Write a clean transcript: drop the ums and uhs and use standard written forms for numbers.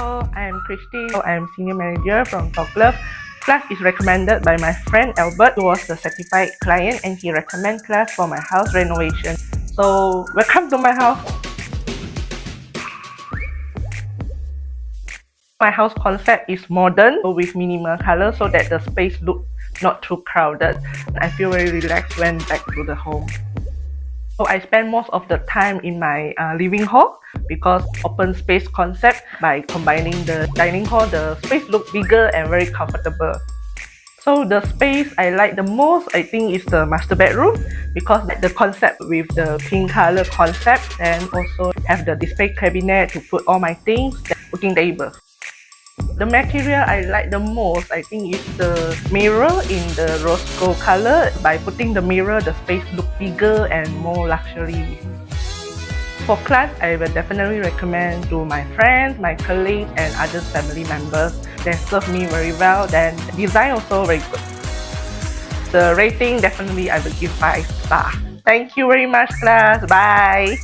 Hello, I am Christy. I am Senior Manager from Top Glove. Class is recommended by my friend Albert, who was the certified client, and he recommended class for my house renovation. So, welcome to my house. My house concept is modern with minimal color so that the space looks not too crowded. I feel very relaxed when back to the home. So I spend most of the time in my living hall because open space concept. By combining the dining hall, the space looks bigger and very comfortable. So the space I like the most, I think, is the master bedroom because the concept with the pink color concept, and also have the display cabinet to put all my things, cooking table. The material I like the most, I think, is the mirror in the rose gold color. By putting the mirror, the space looks bigger and more luxury. For class, I will definitely recommend to my friends, my colleagues, and other family members. They serve me very well. Then design also very good. The rating, definitely I will give 5 stars. Thank you very much, class. Bye.